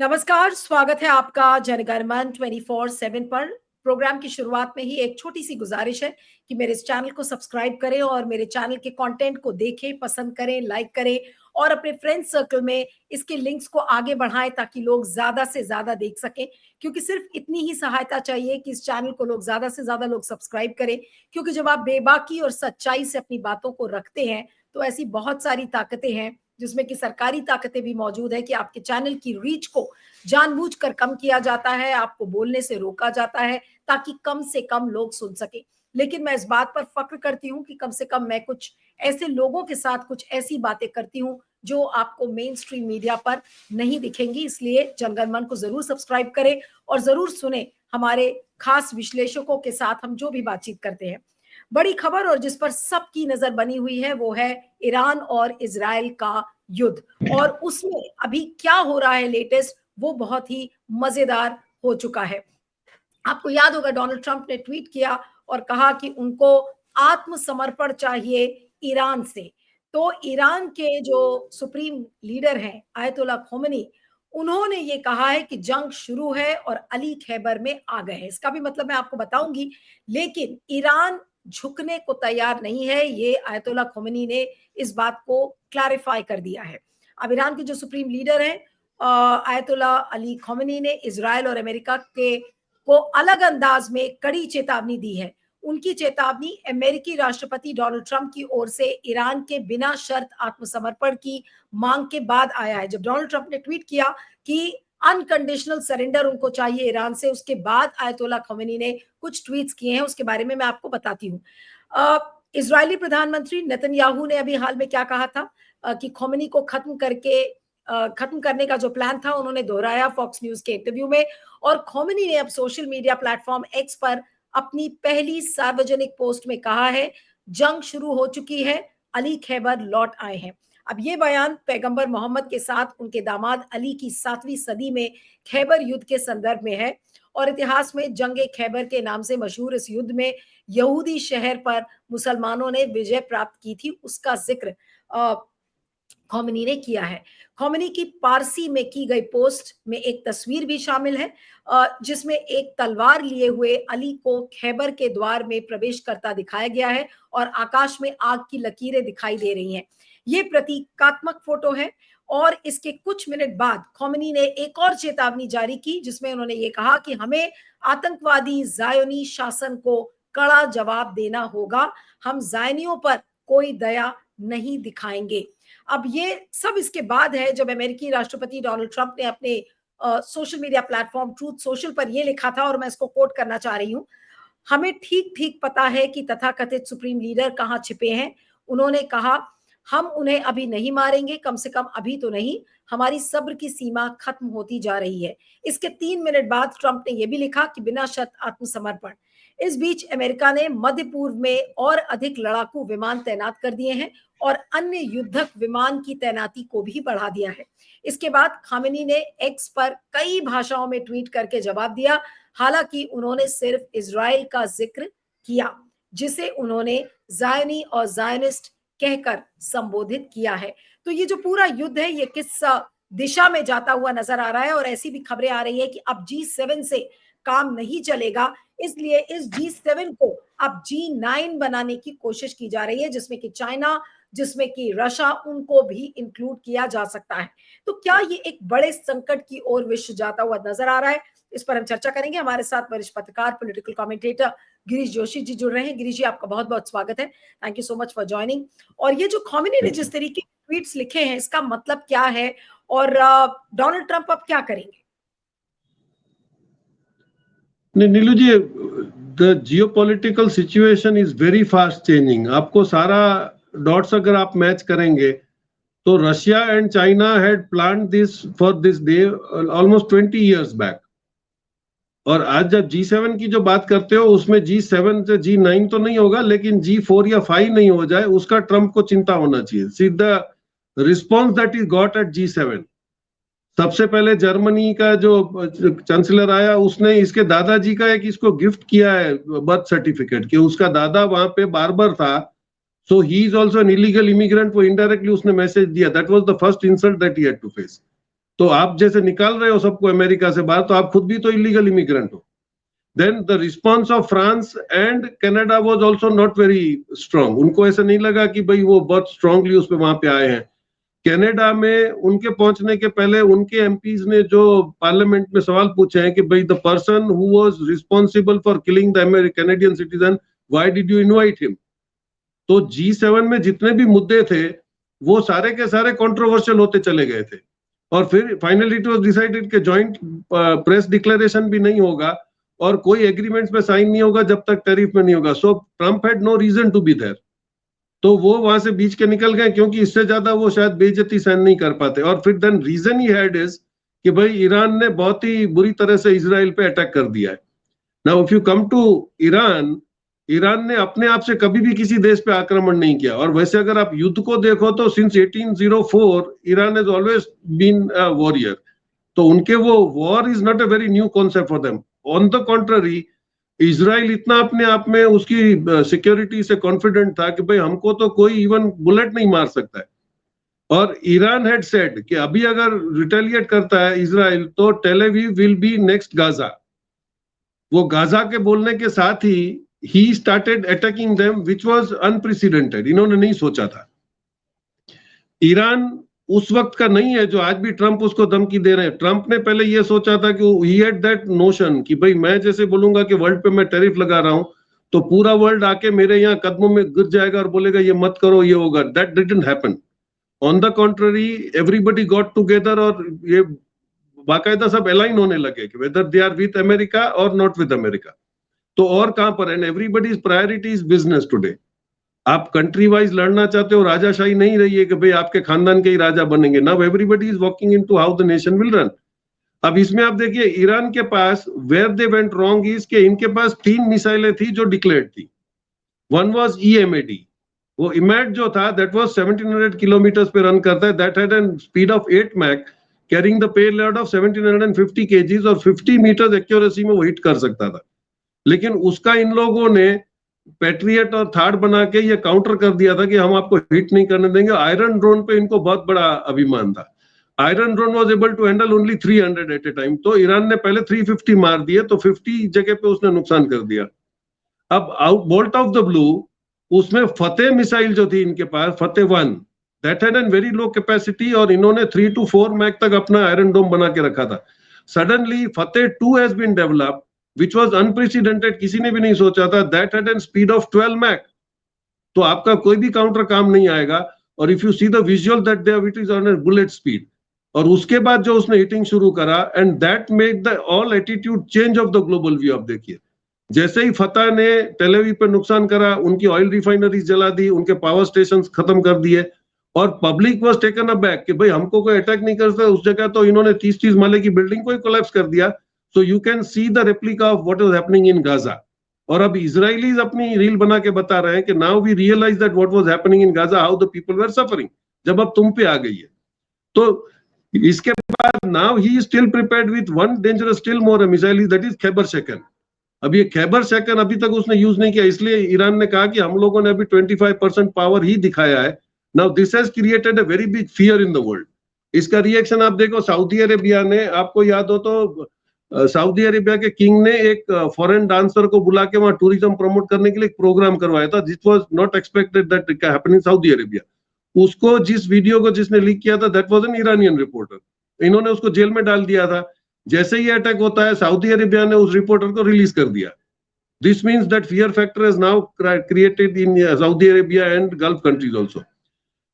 नमस्कार, स्वागत है आपका जनगणमन 24/7 पर। प्रोग्राम की शुरुआत में ही एक छोटी सी गुजारिश है कि मेरे इस चैनल को सब्सक्राइब करें और मेरे चैनल के कंटेंट को देखें, पसंद करें, लाइक करें और अपने फ्रेंड सर्कल में इसके लिंक्स को आगे बढ़ाएं ताकि लोग ज़्यादा से ज़्यादा देख सकें। क्योंकि सिर्फ इतनी ही सहायता चाहिए कि इस चैनल को लोग ज़्यादा से ज़्यादा लोग सब्सक्राइब करें, क्योंकि जब आप बेबाकी और सच्चाई से अपनी बातों को रखते हैं, तो ऐसी बहुत सारी ताकतें हैं, जिसमें कि सरकारी ताकतें भी मौजूद है कि आपके चैनल की रीच को जानबूझकर कम किया जाता है, आपको बोलने से रोका जाता है ताकि कम से कम लोग सुन सके। लेकिन मैं इस बात पर फक्र करती हूँ कि कम से कम मैं कुछ ऐसे लोगों के साथ कुछ ऐसी बातें करती हूँ जो आपको मेन स्ट्रीम मीडिया पर नहीं दिखेंगी। इसलिए जनगणमन को जरूर सब्सक्राइब करें और जरूर सुने हमारे खास विश्लेषकों के साथ हम जो भी बातचीत करते हैं। बड़ी खबर और जिस पर सबकी नजर बनी हुई है वो है ईरान और इजराइल का युद्ध, और उसमें अभी क्या हो रहा है लेटेस्ट, वो बहुत ही मजेदार हो चुका है। आपको याद होगा डोनाल्ड ट्रंप ने ट्वीट किया और कहा कि उनको आत्मसमर्पण चाहिए ईरान से। तो ईरान के जो सुप्रीम लीडर हैं आयतुल्ला खोमेनी, उन्होंने ये कहा है कि जंग शुरू है और अली खैबर में आ गए हैं। इसका भी मतलब मैं आपको बताऊंगी, लेकिन ईरान झुकने को तैयार नहीं है। ये आयतुल्ला खोमेनी ने इस बात को क्लैरिफाई कर दिया है। अब ईरान के जो सुप्रीम लीडर हैं आयतुल्ला अली खोमेनी ने इजराइल और अमेरिका के को अलग अंदाज में कड़ी चेतावनी दी है। उनकी चेतावनी अमेरिकी राष्ट्रपति डोनाल्ड ट्रंप की ओर से ईरान के बिना शर्त आत्मसमर्पण की मांग के बाद आया है। जब डोनाल्ड ट्रंप ने ट्वीट किया कि अनकंडीशनल सरेंडर उनको चाहिए ईरान से, उसके बाद आयतुल्ला खोमेनी ने कुछ ट्वीट्स किए हैं, उसके बारे में मैं आपको बताती हूँ। इजरायली प्रधानमंत्री नेतन्याहू ने अभी हाल में क्या कहा था कि खोमेनी को खत्म करने का जो प्लान था उन्होंने दोहराया फॉक्स न्यूज के इंटरव्यू में। और खोमेनी ने अब सोशल मीडिया प्लेटफॉर्म एक्स पर अपनी पहली सार्वजनिक पोस्ट में कहा है, जंग शुरू हो चुकी है, अली खैबर लौट आए हैं। अब ये बयान पैगंबर मोहम्मद के साथ उनके दामाद अली की 7वीं सदी में खैबर युद्ध के संदर्भ में है। और इतिहास में जंग खैबर के नाम से मशहूर इस युद्ध में यहूदी शहर पर मुसलमानों ने विजय प्राप्त की थी, उसका जिक्र खोमेनी ने किया है। खोमेनी की पारसी में की गई पोस्ट में एक तस्वीर भी शामिल है जिसमें एक तलवार लिए हुए अली को खैबर के द्वार में प्रवेश करता दिखाया गया है और आकाश में आग की लकीरें दिखाई दे रही हैं। ये प्रतीकात्मक फोटो है। और इसके कुछ मिनट बाद खोमेनी ने एक और चेतावनी जारी की, जिसमें उन्होंने ये कहा कि हमें आतंकवादी जायोनी शासन को कड़ा जवाब देना होगा, हम जायनियों पर कोई दया नहीं दिखाएंगे। अब ये सब इसके बाद है जब अमेरिकी राष्ट्रपति डोनाल्ड ट्रंप ने अपने social media platform truth social पर यह लिखा था, और मैं इसको कोट करना चाह रही हूं, हमें ठीक ठीक पता है कि तथाकथित सुप्रीम लीडर कहां छिपे हैं। उन्होंने कहा, हम उन्हें अभी नहीं मारेंगे, कम से कम अभी तो नहीं, हमारी सब्र की सीमा खत्म होती जा रही है। इसके 3 मिनट बाद ट्रंप ने यह भी लिखा कि बिना शर्त आत्मसमर्पण। इस बीच अमेरिका ने मध्य पूर्व में और अधिक लड़ाकू विमान तैनात कर दिए हैं और अन्य युद्धक विमान की तैनाती को भी बढ़ा दिया है। इसके बाद खामेनी ने एक्स पर कई भाषाओं में ट्वीट करके जवाब दिया। हालांकि उन्होंने सिर्फ इजराइल का जिक्र किया, जिसे उन्होंने जायनी और जायनिस्ट कहकर संबोधित किया है। तो ये जो पूरा युद्ध है ये किस दिशा में जाता हुआ नजर आ रहा है। और ऐसी भी खबरें आ रही है कि अब G7 से काम नहीं चलेगा, इसलिए इस G7 को अब G9 बनाने की कोशिश की जा रही है, जिसमें कि चाइना, जिसमें कि रशिया, उनको भी इंक्लूड किया जा सकता है। तो क्या ये एक बड़े संकट की ओर विश्व जाता हुआ नजर आ रहा है? इस पर हम चर्चा करेंगे। हमारे साथ वरिष्ठ पत्रकार, पॉलिटिकल कमेंटेटर गिरीश जोशी जी जुड़ रहे हैं। गिरीश जी, आपका बहुत बहुत स्वागत है। Thank you so much for joining. और ये जो खोमेनी ने जिस तरीके के ट्वीट्स लिखे हैं, इसका मतलब क्या है और डोनाल्ड ट्रंप अब क्या करेंगे? Neelu ji, the geopolitical situation is very fast changing. आपको सारा डॉट्स अगर आप मैच करेंगे तो Russia and China had planned this for this day almost 20 years back. और आज जब G7 की जो बात करते हो उसमें G7 से G9 तो नहीं होगा, लेकिन G4 या 5 नहीं हो जाए उसका ट्रंप को चिंता होना चाहिए। सीधा response that is got at G7, सबसे पहले जर्मनी का जो चांसलर आया उसने इसके दादाजी का एक इसको गिफ्ट किया है बर्थ सर्टिफिकेट, कि उसका दादा वहां पे बार्बर था, so he is also an illegal immigrant. वो इनडायरेक्टली उसने मैसेज दिया। That was the first insult that he had to face. तो आप जैसे निकाल रहे हो सबको अमेरिका से बाहर, तो आप खुद भी तो इलीगल इमिग्रेंट हो। Then the response of France and Canada was also not very strong. उनको ऐसा नहीं लगा कि भाई वो बहुत स्ट्रांगली उस पे वहां पे आए हैं। कनाडा में उनके पहुंचने के पहले उनके एमपीज ने जो पार्लियामेंट में सवाल पूछे हैं कि भाई the person who was responsible for killing the Canadian citizen, why did you invite him? तो G7 में जितने भी मुद्दे थे वो सारे के सारे कंट्रोवर्शियल होते चले गए थे, और फिर फाइनली इट वाज डिसाइडेड कि जॉइंट प्रेस डिक्लेरेशन भी नहीं होगा और कोई एग्रीमेंट्स में साइन नहीं होगा जब तक टैरिफ में नहीं होगा। So Trump had no reason to be there, तो वो वहां से बीच के निकल गए, क्योंकि इससे ज्यादा वो शायद बेइज्जती सहन नहीं कर पाते। और फिर then reason he had is कि भाई ईरान ने बहुत ही बुरी तरह से इजराइल पे अटैक कर दिया है। Now if you come to Iran, Iran ने अपने आप से कभी भी किसी देश पे आक्रमण नहीं किया, और वैसे अगर आप युद्ध को देखो तो since 1804 Iran has always been a warrior, तो उनके वो war is not a very new concept for them. On the contrary, Israel इतना अपने आप में उसकी सिक्योरिटी से कॉन्फिडेंट था कि भाई हमको तो कोई इवन बुलेट नहीं मार सकता है। और ईरान हैड सेड कि अभी अगर रिटेलिएट करता है इजराइल तो Tel Aviv will be next Gaza. वो गाजा के बोलने के साथ he started attacking them, which was unprecedented. इन्होंने नहीं सोचा था। ईरान उस वक्त का नहीं है जो आज भी ट्रंप उसको धमकी दे रहे हैं। ट्रंप ने पहले ये सोचा था कि ही हैड दैट नोशन कि भाई मैं जैसे बोलूंगा कि वर्ल्ड पे मैं टैरिफ लगा रहा हूं तो पूरा वर्ल्ड आके मेरे यहाँ कदमों में गिर जाएगा और बोलेगा ये मत करो, ये होगा। That didn't happen. On the contrary, everybody got together और ये बाकायदा सब अलाइन होने लगे कि whether they are with America और नॉट विद अमेरिका। तो और कहां पर, and everybody's priority is business today. आप कंट्री वाइज लड़ना चाहते हो, राजाशाही नहीं रही है कि भाई आपके खानदान के ही राजा बनेंगे। Now everybody is walking into how the nation will run. अब इसमें आप देखिए ईरान के पास where they went wrong is के इनके पास 3 मिसाइलें थी जो डिक्लेयर्ड थी। वन वाज EMAD, वो इमैड जो था दैट वाज 1700 किलोमीटर्स पे रन करता है, that had an speed of 8 mach carrying the payload of 1750 kgs और 50 मीटर एक्यूरेसी में वो हिट कर सकता था। लेकिन उसका इन लोगों ने पैट्रियट और थार्ड बना के ये काउंटर कर दिया था कि हम आपको हिट नहीं करने देंगे। आयरन ड्रोन पे इनको बहुत बड़ा अभिमान था। Iron drone was able to handle only 300 at a time, तो ईरान ने पहले 350 मार दिए, तो 50 जगह पे उसने नुकसान कर दिया। अब out bolt of the blue उसमें फतेह मिसाइल जो थी इनके पास, फतेह 1, that had N very low capacity और इन्होंने 3 to 4 मैक तक अपना आयरन डोम बना के रखा था। Suddenly Fattah 2 has been developed which was unprecedented, किसी ने भी नहीं सोचा था, that had a speed of 12 Mach। तो आपका कोई भी काउंटर काम नहीं आएगा। और if you see the visual that they it is on a bullet speed. और उसके बाद जो उसने हिटिंग शुरू करा and that made the all attitude change of the global view. आप देखिए जैसे ही फतेह ने टेल अवीव पे नुकसान करा, उनकी ऑयल रिफाइनरीज जला दी, उनके पावर स्टेशन खत्म कर दिए और पब्लिक वाज टेकन अबैक कि भाई हमको कोई अटैक नहीं कर सकता। उस जगह तो इन्होंने 30-30 माले की बिल्डिंग को ही कोलैप्स कर दिया। So you can see the replica of what is happening in Gaza। और अब इजराइलीज अपनी रील बना के बता रहे हैं कि now we realize that what was happening in Gaza, how the people were suffering। जब अब तुम पे आ गई है तो इसके बाद now he is still prepared with one dangerous still more missile, that is Khyber शेकन। अब ये खैबर शेकन अभी तक उसने यूज नहीं किया, इसलिए ईरान ने कहा कि हम लोगों ने अभी 25% पावर ही दिखाया है। Now this has created a very big fear in the world। इसका रिएक्शन आप देखो, सऊदी अरेबिया ने, आपको याद हो तो सऊदी अरेबिया के किंग ने एक फॉरेन डांसर को बुला के वहां टूरिज्म प्रमोट करने के लिए एक प्रोग्राम करवाया था, जिस was not expected that it happen in Saudi Arabia. उसको जिस वीडियो को जिसने लीक किया था that was an Iranian reporter. इन्होंने उसको जेल में डाल दिया था। जैसे ही अटैक होता है सऊदी अरेबिया ने उस रिपोर्टर को रिलीज कर दिया। This means that fear factor is now created in Saudi Arabia and gulf countries also.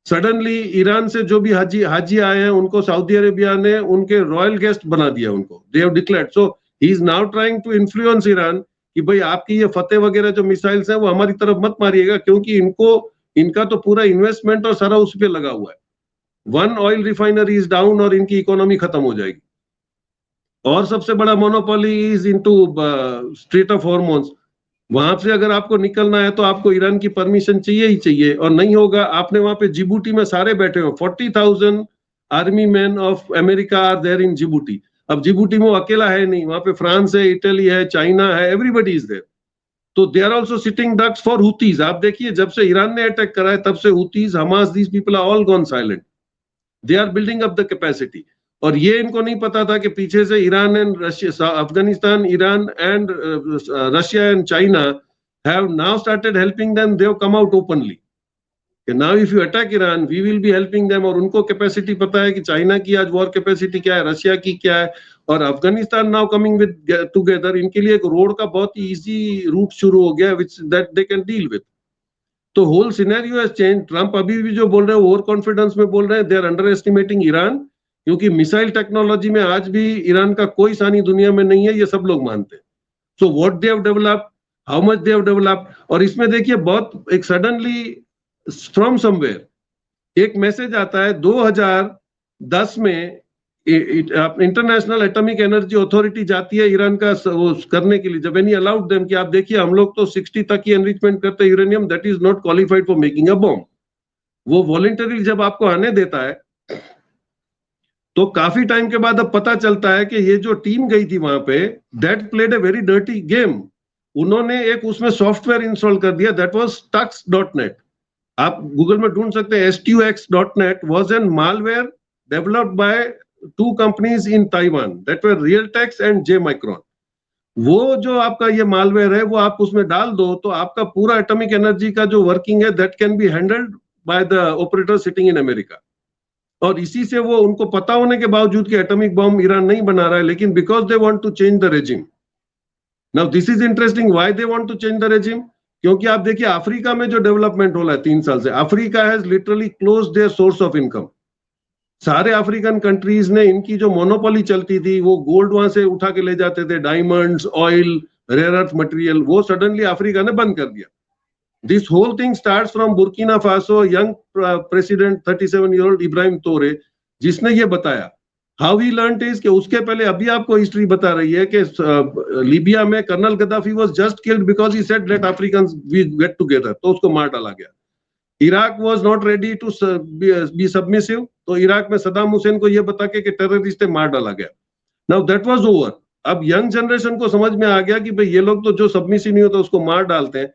Suddenly Iran से जो भी हाजी आए हैं उनको सऊदी अरेबिया ने उनके रॉयल गेस्ट बना दिया, उनको दे have declared. So he is now trying to influence Iran कि भाई आपकी ये फतेह वगैरह जो मिसाइल्स हैं वो हमारी तरफ मत मारिएगा, क्योंकि इनका तो पूरा इन्वेस्टमेंट और सारा उस पर लगा हुआ है। 1 ऑयल रिफाइनरी इज डाउन और इनकी इकोनॉमी खत्म हो जाएगी। और सबसे बड़ा monopoly is into straight of hormones. वहां से अगर आपको निकलना है तो आपको ईरान की परमिशन चाहिए ही चाहिए, और नहीं होगा। आपने वहां पे जिबूटी में सारे बैठे हो, 40,000 army man of America are there in Djibouti. अब जिबूटी में वो अकेला है नहीं, वहां पे फ्रांस है, इटली है, चाइना है, एवरीबडी इज देयर। तो they are also sitting ducks for Houthis. आप देखिए जब से ईरान ने अटैक करा है तब से Houthis, Hamas, these people are all gone silent. They are building up the capacity. और ये इनको नहीं पता था कि पीछे से Iran and Russia, Afghanistan, Iran and Russia and China have now started helping them, they have come out openly कि now if you attack Iran we will be helping them. और उनको कैपेसिटी पता है कि चाइना की आज वॉर कैपेसिटी क्या है, रशिया की क्या है, और Afghanistan now coming with together, इनके लिए एक रोड का बहुत ही इजी रूट शुरू हो गया which that they can deal with. तो whole scenario has change. Trump अभी भी जो बोल रहे हैं ओवर कॉन्फिडेंस में बोल रहे हैं, they are underestimating Iran, क्योंकि मिसाइल टेक्नोलॉजी में आज भी ईरान का कोई सानी दुनिया में नहीं है, ये सब लोग मानते हैं। So what they have developed, how much they have developed, और इसमें देखिए बहुत एक सडनली फ्रॉम समवेयर एक मैसेज आता है 2010 में इंटरनेशनल एटॉमिक एनर्जी अथॉरिटी जाती है ईरान का वो करने के लिए, जब एनी अलाउड देम कि आप देखिए हम लोग तो 60 तक ही एनरिचमेंट करते हैं uranium, that is not qualified for making a bomb. वो वॉलंटरी जब आपको आने देता है तो काफी टाइम के बाद अब पता चलता है कि ये जो टीम गई थी वहां पे, that played a very dirty game. उन्होंने एक उसमें सॉफ्टवेयर इंस्टॉल कर दिया, दैट वाज tux.net। आप गूगल में ढूंढ सकते हैं, tux.net was an malware developed by two companies in Taiwan that were Realtek and J Micron। वो जो आपका ये मालवेयर है वो आप उसमें डाल दो तो आपका पूरा एटॉमिक एनर्जी का जो वर्किंग है that can be handled by the operator sitting in America. और इसी से वो उनको पता होने के बावजूद कि एटॉमिक बॉम्ब ईरान नहीं बना रहा है, लेकिन because they want to change the regime. Now this is interesting, why they want to change the regime, क्योंकि आप देखिए अफ्रीका में जो डेवलपमेंट हो रहा है 3 साल से, Africa has literally close their source of income. सारे अफ्रीकन कंट्रीज ने इनकी जो मोनोपोली चलती थी, वो गोल्ड वहां से उठा के ले जाते थे, diamonds, oil, rare earth material, वो सडनली अफ्रीका ने बंद कर दिया। This whole thing starts from Burkina Faso, young president 37-year-old Ibrahim तोरे, जिसने ये बताया। How he learned is कि उसके पहले अभी आपको हिस्ट्री बता रही है कि लीबिया में colonel Gaddafi was just killed because he said let Africans we get together, तो उसको मार डाला गया। Iraq was not ready to be submissive, तो इराक में सद्दाम हुसैन को ये बता के टेररिस्ट मार डाला गया। Now that was over। अब यंग जनरेशन को समझ में आ गया कि भाई ये लोग तो जो सबमिसिव नहीं होता उसको मार डालते हैं।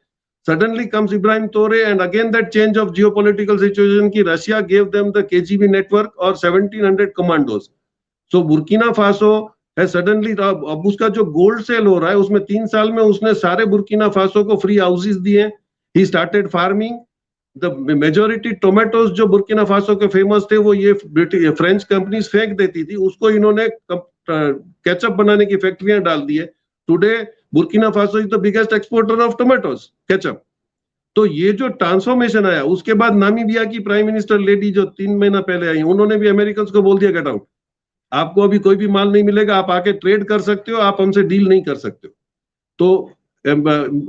Suddenly comes Ibrahim Tore and again that change of geopolitical situation कि Russia gave them the KGB network और 1700 commandos। So Burkina Faso has suddenly, अब उसका जो गोल्ड सेल हो रहा है उसमें 3 साल में उसने सारे बुर्किना फासो को फ्री हाउसेस दिए। He started farming the majority tomatoes जो बुर्किना फासो के फेमस थे वो ये फ्रेंच कंपनीज फेंक देती थी, उसको इन्होंने केचप बनाने की फैक्ट्रियां डाल दी है। Today Burkina Faso is the biggest exporter of tomatoes, ketchup. तो ये जो ट्रांसफॉर्मेशन आया, उसके बाद नामीबिया की प्राइम मिनिस्टर लेडी जो 3 महीना पहले आई, उन्होंने भी अमेरिकन को बोल दिया गेट आउट, आपको अभी कोई भी माल नहीं मिलेगा, आप आके ट्रेड कर सकते हो, आप हमसे डील नहीं कर सकते हो। तो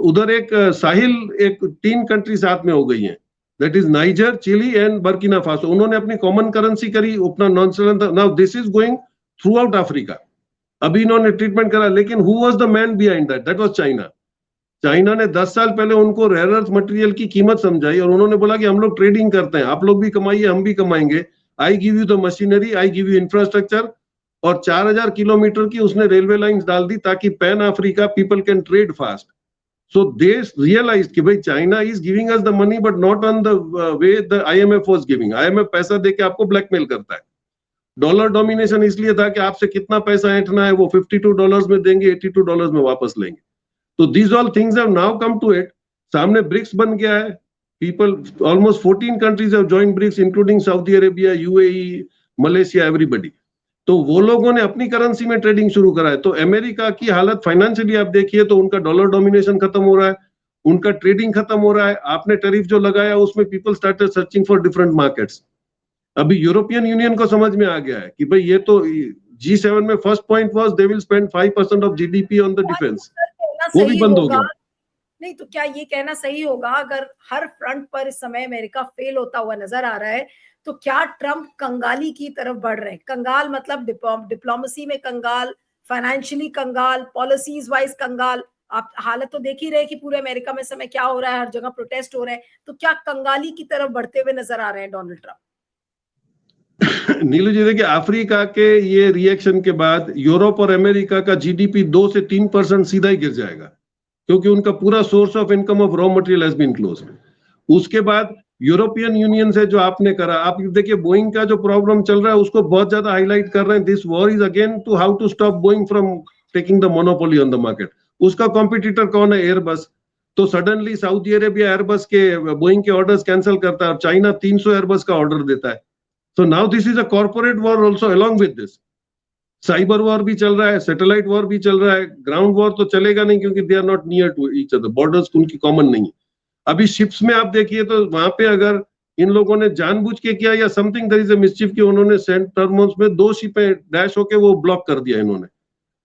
उधर एक साहिल एक 3 कंट्री साथ में हो गई हैं, that is Niger, Chile and Burkina Faso. उन्होंने अपनी कॉमन करेंसी करी, अपना नॉन। Now this is going throughout Africa. अभी इन्होंने ट्रीटमेंट करा, लेकिन who was the man behind that? That was China. China ने 10 साल पहले उनको रेयर अर्थ मटेरियल की कीमत समझाई और उन्होंने बोला कि हम लोग ट्रेडिंग करते हैं, आप लोग भी कमाइए, हम भी कमाएंगे, I give you the machinery, I give you infrastructure. और 4000 किलोमीटर की उसने रेलवे लाइंस डाल दी ताकि pan Africa people can trade fast. So they realised कि भाई China is giving us the money but not on the way the IMF was giving. IMF पैसा देके आपको ब्लैकमेल करता है। डॉलर डोमिनेशन इसलिए था कि आपसे कितना पैसा ऐंठना है वो $52 में देंगे, $82 में वापस लेंगे। तो these all things have now come to it। सामने ब्रिक्स बन गया है, people almost 14 countries have joined BRICS including Saudi Arabia, UAE, Malaysia, everybody। तो वो लोगों ने अपनी करेंसी में ट्रेडिंग शुरू करा है। तो अमेरिका की हालत फाइनेंशियली आप देखिए तो उनका डॉलर डोमिनेशन खत्म हो रहा है, उनका ट्रेडिंग खत्म हो रहा है। आपने टैरिफ जो लगाया उसमें people started searching for different markets. अभी यूरोपियन यूनियन को समझ में आ गया है कि भाई ये तो G7 में first point was they will spend 5% of GDP on the defence, वो भी बंद हो गया। नहीं तो क्या ये कहना सही होगा, अगर हर फ्रंट पर इस समय अमेरिका फेल होता हुआ नजर आ रहा है तो क्या ट्रंप कंगाली की तरफ बढ़ रहे हैं? कंगाल मतलब डिप्लोमेसी में कंगाल, फाइनेंशियली कंगाल, पॉलिसीज वाइज कंगाल। आप हालत तो देख ही रहे कि पूरे अमेरिका में समय क्या हो रहा है, हर जगह प्रोटेस्ट हो रहे हैं। तो क्या कंगाली की तरफ बढ़ते हुए नजर आ रहे हैं डोनाल्ड ट्रंप? नीलू जी देखिए, अफ्रीका के ये रिएक्शन के बाद यूरोप और अमेरिका का जीडीपी 2 से 3% सीधा ही गिर जाएगा, क्योंकि उनका पूरा source of income of raw material has been closed. उसके बाद यूरोपियन यूनियन से जो आपने करा, आप देखिए बोइंग का जो प्रॉब्लम चल रहा है उसको बहुत ज्यादा हाईलाइट कर रहे हैं। This war is again to how to stop Boeing from taking the monopoly on the market. उसका कॉम्पिटिटर कौन है? एयरबस। तो सडनली सऊदी अरेबिया एयरबस के बोइंग के ऑर्डर्स कैंसिल करता है और चाइना 300 एयरबस का ऑर्डर देता है। So now this is a corporate war also along with this. Cyber war भी चल रहा है, सैटेलाइट वॉर भी चल रहा है, ग्राउंड वॉर तो चलेगा नहीं क्योंकि they are not near to each other, borders उनकी कॉमन नहीं है। अभी शिप्स में आप देखिए तो वहां पे अगर इन लोगों ने जानबूझ के किया या something there is a mischief कि उन्होंने सेंट टर्मोस में 2 शिपें डैश होके वो ब्लॉक कर दिया इन्होंने।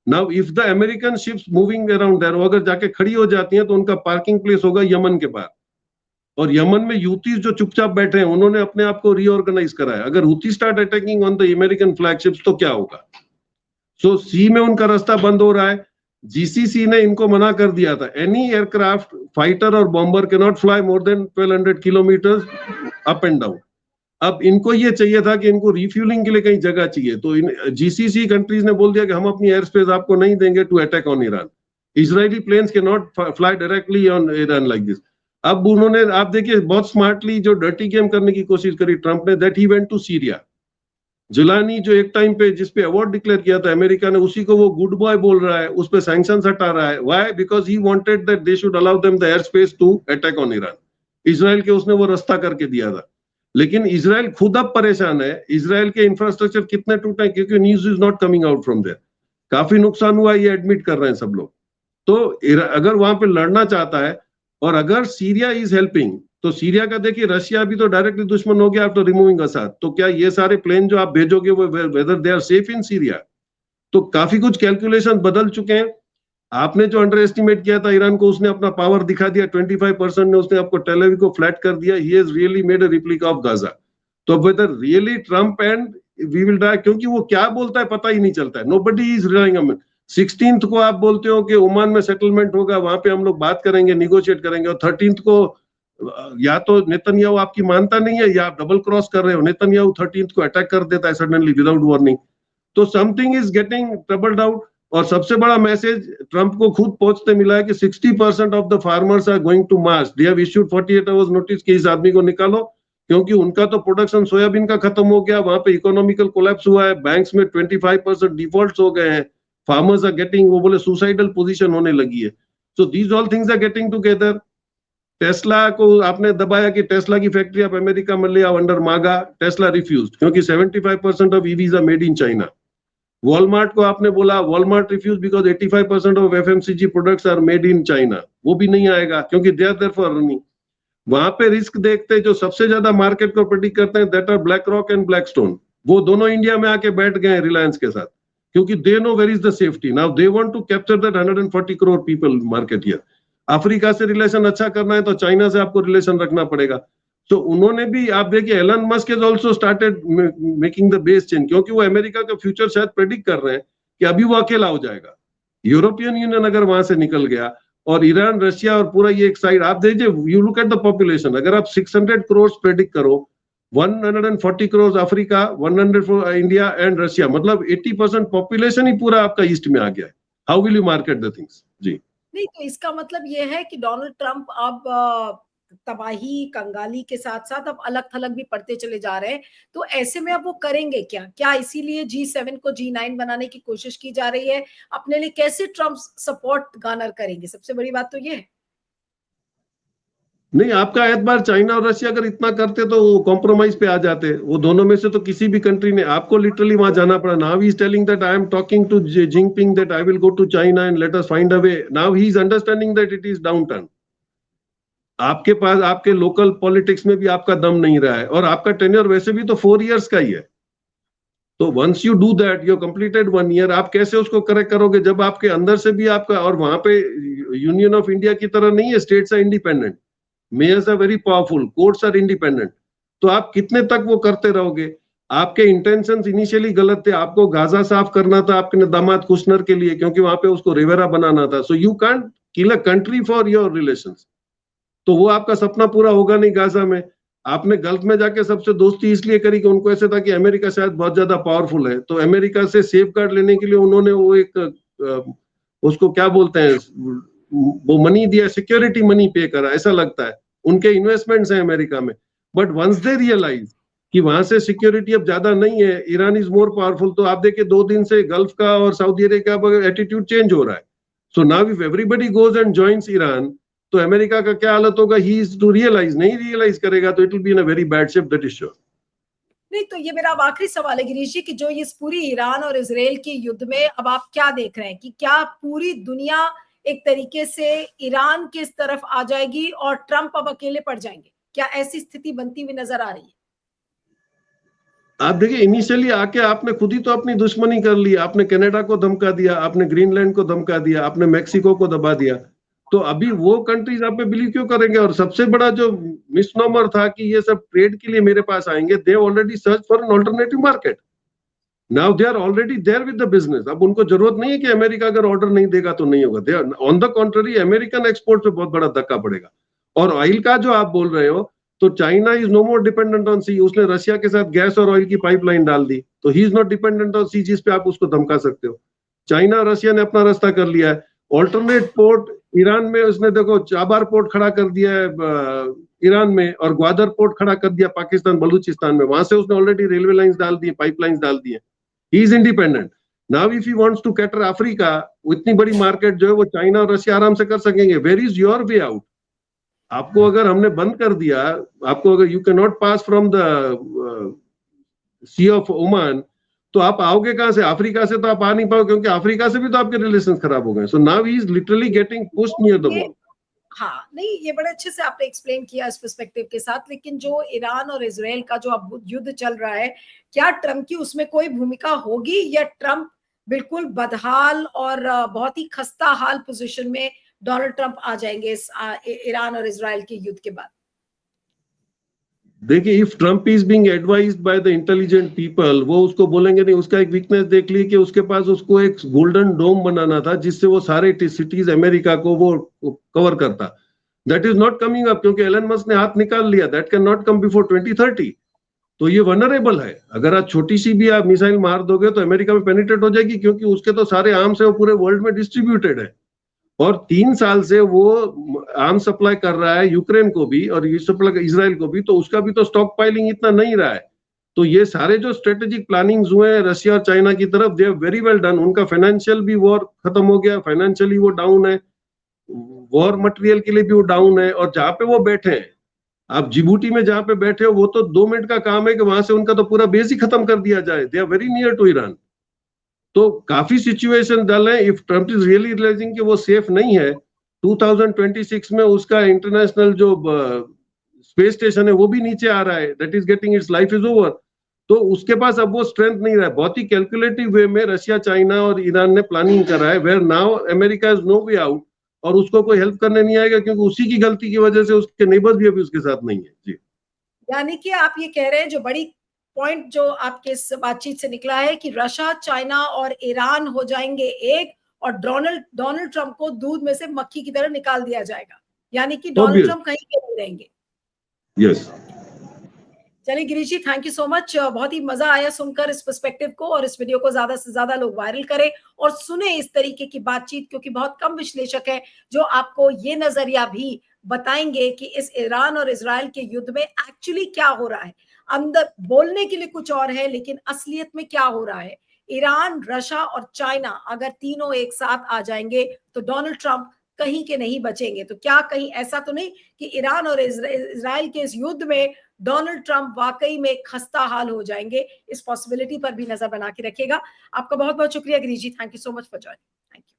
Now if the American ships moving around there, वो अगर जाके खड़ी हो जाती हैं तो उनका पार्किंग प्लेस होगा यमन के पार। और यमन में यूतीज जो चुपचाप बैठे हैं उन्होंने अपने आप को रीऑर्गेनाइज करा है। अगर Houthi start attacking on the American flagships तो क्या होगा? सो सी में उनका रास्ता बंद हो रहा है। जीसीसी ने इनको मना कर दिया था, एनी एयरक्राफ्ट फाइटर और bomber can not fly more than 1200 kilometre up and down. अब इनको ये चाहिए था कि इनको रिफ्यूलिंग के लिए कहीं जगह चाहिए, तो इन जीसीसी कंट्रीज ने बोल दिया कि हम अपनी एयर स्पेस आपको नहीं देंगे to attack on Iran. Israeli planes can not fly directly on Iran like this. अब उन्होंने, आप देखिए बहुत स्मार्टली जो डर्टी गेम करने की कोशिश करी ट्रंप ने, that he went to Syria. Jolani जो एक टाइम पे जिसपे अवार्ड डिक्लेयर किया था अमेरिका ने, उसी को वो गुड बॉय बोल रहा है, उस पे सैंक्शंस हटा रहा है। Why? Because he wanted that they should allow them the airspace to attack on Iran. Israel के उसने वो रास्ता करके दिया था। लेकिन इजराइल खुद अब परेशान है। इजराइल के इंफ्रास्ट्रक्चर कितने टूटे हैं क्योंकि news is not coming out from there. काफी नुकसान हुआ, ये एडमिट कर रहे हैं सब लोग। तो अगर वहां पे लड़ना चाहता है और अगर सीरिया इज हेल्पिंग, तो सीरिया का देखिए रशिया अभी तो डायरेक्टली दुश्मन हो गया आफ्टर रिमूविंग असाद। तो क्या ये सारे प्लेन जो आप भेजोगे वो whether they are safe in Syria? तो काफी कुछ कैलकुलेशन बदल चुके हैं। आपने जो अंडर एस्टिमेट किया था ईरान को, उसने अपना पावर दिखा दिया। 25% ने उसने आपको टेल अवीव को फ्लैट कर दिया। He has really made a replica of Gaza. तो whether really Trump and we will try, क्योंकि वो क्या बोलता है पता ही नहीं चलता है। Nobody is relying on. 16th को आप बोलते हो कि ओमान में सेटलमेंट होगा, वहां पे हम लोग बात करेंगे, निगोशिएट करेंगे, और 13th को या तो नेतन्याहू आपकी मानता नहीं है या आप डबल क्रॉस कर रहे हो। नेतन्याहू 13th को अटैक कर देता है सडनली विदाउट वार्निंग। तो something is getting troubled out. और सबसे बड़ा मैसेज ट्रंप को खुद पहुंचते मिला है कि 60% of the farmers are going to march. They have issued 48 hours notice कि इस आदमी को निकालो, क्योंकि उनका तो प्रोडक्शन सोयाबीन का खत्म हो गया, वहां पे इकोनॉमिकल कोलैप्स हुआ है, बैंक्स में 25% डिफॉल्ट्स हो गए हैं, फार्मर्स आर गेटिंग, वो बोले सुसाइडल पोजीशन होने लगी है। So these all things are getting together. Tesla को आपने दबाया कि टेस्ला की फैक्ट्री आप अमेरिका में ले आओ अंडर मागा। टेस्ला रिफ्यूज्ड क्योंकि 75% of EVs are made in China. Walmart को आपने बोला, Walmart refuse because 85% of FMCG products are made in China. वो भी नहीं आएगा क्योंकि they are there for earning. वहां पे रिस्क देखते जो सबसे ज्यादा मार्केट को प्रेडिक्ट करते हैं, that are BlackRock and Blackstone. वो दोनों इंडिया में आके बैठ गए रिलायंस के साथ, क्योंकि they know where is the safety. Now they want to capture that 140 crore people market here. Africa से रिलेशन अच्छा करना है तो चाइना से आपको रिलेशन रखना पड़ेगा। तो उन्होंने भी, आप देखिए Elon Musk has also started making the base change, क्योंकि वो अमेरिका का फ्यूचर शायद प्रेडिक्ट कर रहे हैं कि अभी वो अकेला हो जाएगा। यूरोपियन यूनियन अगर वहां से निकल गया और ईरान, रशिया और पूरा ये एक साइड, आप देखिए you look at the population, अगर आप 600 करोड़ प्रेडिक्ट करो, 140 crore Africa, 100 for India and Russia, मतलब 80% पॉपुलेशन ही पूरा आपका ईस्ट में आ गया है। How will you market the things? जी नहीं, तो इसका मतलब ये है कि डोनाल्ड ट्रंप अब तबाही कंगाली के साथ साथ अब अलग थलग भी पड़ते चले जा रहे हैं। तो ऐसे में अब वो करेंगे क्या? क्या इसीलिए G7 को G9 बनाने की कोशिश की जा रही है? अपने लिए कैसे ट्रंप सपोर्ट गार्नर करेंगे? सबसे बड़ी बात तो ये है। नहीं, आपका एतबार चाइना और रशिया अगर इतना करते तो वो कॉम्प्रोमाइज पे आ जाते। वो दोनों में से तो किसी भी कंट्री ने, आपको लिटरली वहां जाना पड़ा। Now he is telling that I am talking to Jinping that I will go to China and let us find a way. Now he is understanding that it is downturn. आपके पास आपके local politics में भी आपका दम नहीं रहा है, और आपका टेन्योर वैसे भी तो 4 इयर्स का ही है। तो once you do that, you completed 1 year, आप कैसे उसको करेक्ट करोगे जब आपके अंदर से भी आपका, और वहां पे यूनियन ऑफ इंडिया की तरह नहीं है, states are independent, mayors are very powerful, courts are independent. तो आप कितने तक वो करते रहोगे? आपके इंटेंशंस इनिशियली गलत थे। आपको गाजा साफ करना था आपके दामाद कुशनर के लिए, क्योंकि वहां पे उसको रिवेरा बनाना था। So you can't kill a country for your relations. तो वो आपका सपना पूरा होगा नहीं गाजा में। आपने गल्फ में जाके सबसे दोस्ती इसलिए करी कि उनको ऐसे था कि अमेरिका शायद बहुत ज्यादा पावरफुल है, तो अमेरिका से सेफ गार्ड लेने के लिए उन्होंने वो एक उसको क्या बोलते हैं, वो मनी दिया, सिक्योरिटी मनी पे करा, ऐसा लगता है। उनके इन्वेस्टमेंट्स हैं अमेरिका में। बट वंस दे रियलाइज कि वहां से सिक्योरिटी अब ज्यादा नहीं है, ईरान इज मोर पावरफुल, तो आप देखिए 2 दिन से गल्फ का और सऊदी अरेबिया का एटीट्यूड चेंज हो रहा है. So now if everybody goes and joins Iran, तो अमेरिका का क्या हालत होगा? ही इज टू रियलाइज, नहीं रियलाइज करेगा तो it will be in a very bad shape, that is sure. नहीं, तो ये मेरा अब आखिरी सवाल है गिरीश जी कि जो इस पूरी ईरान और इजराइल के युद्ध में अब आप क्या देख रहे हैं कि क्या पूरी दुनिया एक तरीके से ईरान की इस तरफ आ जाएगी और ट्रंप अब अकेले पड़ जाएंगे? क्या ऐसी स्थिति बनती हुई नजर आ रही है? आप देखिए, इनिशियली आके आपने खुद ही तो अपनी दुश्मनी कर ली. आपने कनाडा को धमका दिया, आपने ग्रीनलैंड को धमका दिया, आपने मैक्सिको को दबा दिया. तो अभी वो कंट्रीज आप पे बिलीव क्यों करेंगे? और सबसे बड़ा जो मिसनोमर था कि ये सब ट्रेड के लिए मेरे पास आएंगे, they already search for an alternative market. Now they are already there with the business. अब उनको जरूरत नहीं है कि अमेरिका अगर ऑर्डर नहीं देगा तो नहीं होगा. They on the contrary, American export पे बहुत बड़ा धक्का पड़ेगा. और ऑयल का जो आप बोल रहे हो, तो China is no more dependent on sea. उसने रशिया के साथ गैस और ऑयल की पाइपलाइन डाल दी, तो he is not dependent on sea, जिस पे आप उसको धमका सकते हो. चाइना और रशिया ने अपना रास्ता कर लिया है. ऑल्टरनेट पोर्ट ईरान में उसने देखो चाबार पोर्ट खड़ा कर दिया है ईरान में, और ग्वादर पोर्ट खड़ा कर दिया पाकिस्तान बलूचिस्तान में. वहां से उसने ऑलरेडी रेलवे लाइंस डाल दी, पाइपलाइंस डाल दी है. He is independent. Now if he wants to cater Africa, इतनी बड़ी मार्केट जो है वो चाइना और रशिया आराम से कर सकेंगे. Where is your way out? आपको अगर हमने बंद कर दिया, आपको अगर you can not pass from the sea of Oman, तो आप आओगे कहां से? अफ्रीका से तो आप आ नहीं पाओगे, क्योंकि अफ्रीका से भी तो आपके रिलेशंस खराब हो गए. So now he is literally getting pushed near the wall. हाँ, नहीं, ये बड़े अच्छे से आपने एक्सप्लेन किया इस पर्सपेक्टिव के साथ. लेकिन जो ईरान और इजराइल का जो अब युद्ध चल रहा है, क्या ट्रंप की उसमें कोई भूमिका होगी, या ट्रंप बिल्कुल बदहाल और बहुत ही खस्ता हाल पोजीशन में डोनाल्ड ट्रंप आ जाएंगे इस ईरान और इजराइल के युद्ध के बाद? देखिए, if Trump is being advised by the intelligent people, वो उसको बोलेंगे नहीं. उसका एक वीकनेस देख ली कि उसके पास उसको एक गोल्डन डोम बनाना था जिससे वो सारे सिटीज अमेरिका को वो कवर करता. That is not coming up, क्योंकि एलन मस्क ने हाथ निकाल लिया. That can not come before 2030. तो ये वनरेबल है. अगर आप छोटी सी भी आप मिसाइल मार दोगे तो अमेरिका में पेनिट्रेट हो जाएगी, क्योंकि उसके तो सारे आर्म्स है वो पूरे वर्ल्ड में डिस्ट्रीब्यूटेड है. और 3 साल से वो आर्म सप्लाई कर रहा है यूक्रेन को भी और इसराइल को भी, तो उसका भी तो स्टॉक पाइलिंग इतना नहीं रहा है. तो ये सारे जो स्ट्रेटेजिक प्लानिंग्स हुए हैं रशिया और चाइना की तरफ, they have very well done. उनका फाइनेंशियल भी वॉर खत्म हो गया, फाइनेंशियली वो डाउन है, वॉर मटेरियल के लिए भी वो डाउन है. और जहां पे वो बैठे हैं, आप जिबूटी में जहां पे बैठे हो, वो तो 2 मिनट का काम है कि वहां से उनका तो पूरा बेस ही खत्म कर दिया जाए. They are very near to Iran. तो काफी सिचुएशन डल है. If Trump is really realising कि वो सेफ नहीं है, 2026 में उसका इंटरनेशनल जो स्पेस स्टेशन है वो भी नीचे आ रहा है. That is getting it's life is over. तो उसके पास अब वो स्ट्रेंथ नहीं रहा है. बहुत ही कैलकुलेटिव वे में रशिया, चाइना और ईरान ने प्लानिंग करा है, where now America is no way out. और उसको कोई हेल्प करने नहीं आएगा, क्योंकि उसी की गलती की वजह से उसके नेबर्स भी अभी उसके साथ नहीं है. जी, यानी कि आप ये कह रहे हैं, जो बड़ी पॉइंट जो आपके इस बातचीत से निकला है कि रशिया, चाइना और ईरान हो जाएंगे एक, और डोनाल्ड ट्रंप को दूध में से मक्खी की तरह निकाल दिया जाएगा. यानी कि डोनाल्ड ट्रंप कहीं के नहीं रहेंगे. यस. चलिए Girish ji, thank you so much. बहुत ही मजा आया सुनकर इस पर्सपेक्टिव को, और इस वीडियो को ज्यादा से ज्यादा लोग वायरल करें और सुने इस तरीके की बातचीत, क्योंकि बहुत कम विश्लेषक है जो आपको ये नजरिया भी बताएंगे कि इस ईरान और इजराइल के युद्ध में एक्चुअली क्या हो रहा है. अंदर बोलने के लिए कुछ और है, लेकिन असलियत में क्या हो रहा है. ईरान, रशिया और चाइना अगर तीनों एक साथ आ जाएंगे तो डोनाल्ड ट्रंप कहीं के नहीं बचेंगे. तो क्या कहीं ऐसा तो नहीं कि ईरान और इजराइल के इस युद्ध में डोनाल्ड ट्रंप वाकई में खस्ता हाल हो जाएंगे? इस पॉसिबिलिटी पर भी नजर बना के रखिएगा. आपका बहुत बहुत शुक्रिया Girish ji. Thank you so much for joining. Thank you.